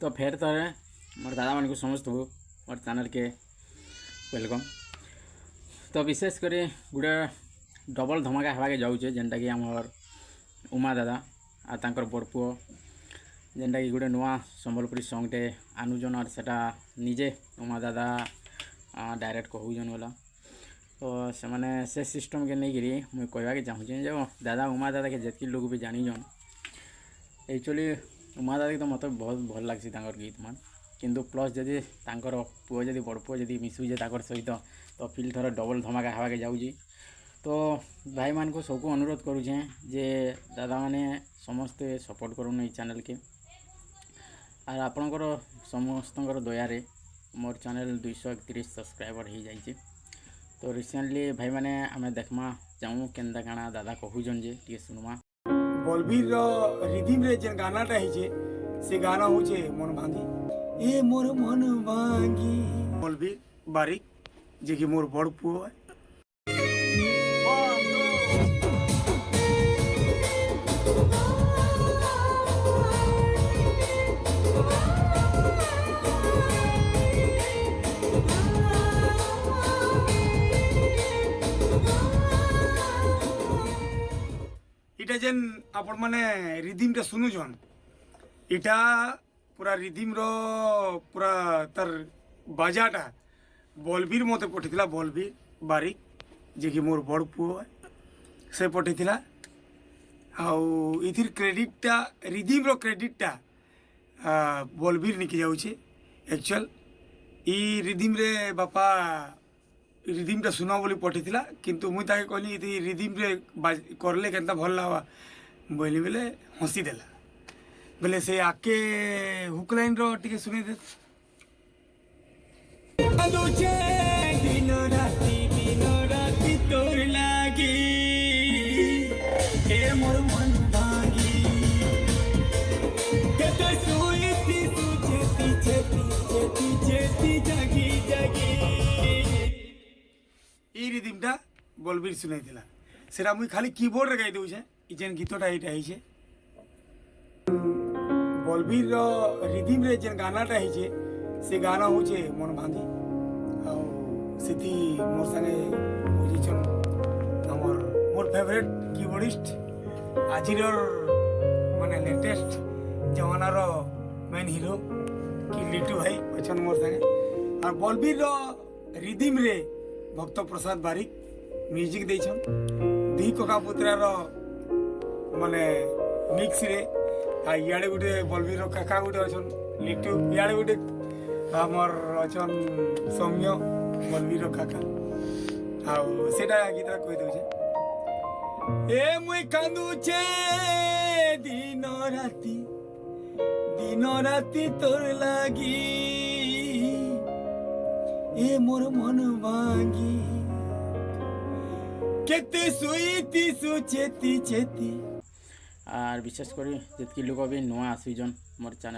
तो फेर थरे मोर दादा मान को समस्त मोर चैनल के वेलकम। तो विशेष कर गोटे डबल धमाका हवा के जाऊे जेनटा कि आमर उमा दादा आ तांकर बड़ पुओ जेनटा कि गोटे नुआ संबलपुरी सॉन्गटे आनुजन और सेटा निजे उमा दादा डायरेक्ट कहूजन वाला। तो से सिस्टम के नहीं गिरी मुझे कहवाके चाहूँ जो दादा उमा दादा के जितकी लोग भी जानीजन एक्चुअली उमा दादा की तो मत बहुत भल लग्सी गीत मान किंतु प्लस जदि पुओ जदि बड़ पुओ जदि मिसुजे सहित तो फिल थोड़ा डबल धमाका हवा के जाऊँगी। तो भाई मान को सबको अनुरोध करुचे जे दादा माने समस्ते सपोर्ट करूँ ये चैनल के और आपणकर समस्त दयारे मोर चैनल 231 सब्सक्राइबर हो जाइए। तो रिसेंटली भाई माने आमे देखमा जाऊँ केन्दा काଣା दादा कहूजन जे टी सुनमा बलबीर रिदिम रे जेन गानाटा हिचे से गाना होचे मन भांगी ए मोर मन भांगी बलबीर बारिक जे कि मोर बड़ पुओ है। इटा जेन आपण माने रिदिम टा सुनुछन इटा पूरा रिदिम रो पूरा तर बाजाटा बलबीर मते पठिथिला बलबीर बारिक जे कि मोर बड़ पुओ है से पठिथिला आउ इथिर क्रेडिटटा रिदिम रो क्रेडिटटा बलबीर निकि जाउछे। एक्चुअल ई रिदिम रे बापा रिदिमटा सुना बोली पठिथिला किंतु मुई ताके कहली इति रिदिम रे करले केनता भल लावा बोली बेले हंसी देला बोले से आके हुक लाइन रो टिके सुनी दे दिन राती तोर लागी ए मोर मन भागी केते सुईती सुचेती चेती चेती जागी जागी ई रिदिमटा बलबीर सुनाइथिला सेरा मुई खाली कीबोर्ड रे गाई दउछे ई जेन गीतटा एटा हिचे बलबीर रिदिम रे जेन गानाटा हिचे से गाना होचे मन भांगी आ सिटी मोर संगे पोजीशन हमर मोर फेवरेट कीबोर्डिस्ट आजिर माने लेटेस्ट जमानार मेन हीरो कि लिटू भाई अछन मोर संगे और बलबीर रिदिम रे भक्त प्रसाद बारिक म्यूजिक देछन दी कका पुत्रार माने मिक्स रे आ इयाडे गुटे बलबीर काका गुटे अछन लिटू इयाडे गुटे हमर अछन सौम्य बलबीर काका आ सेटा गीतरा कहि दउछे ए मुई कांदुछे दिन राती तोर लागी ए मोर मन भांगी केते सुईती सुचेती चेती और विशेष कर जितकी लोग भी नुआ आसीजन मोर चैनल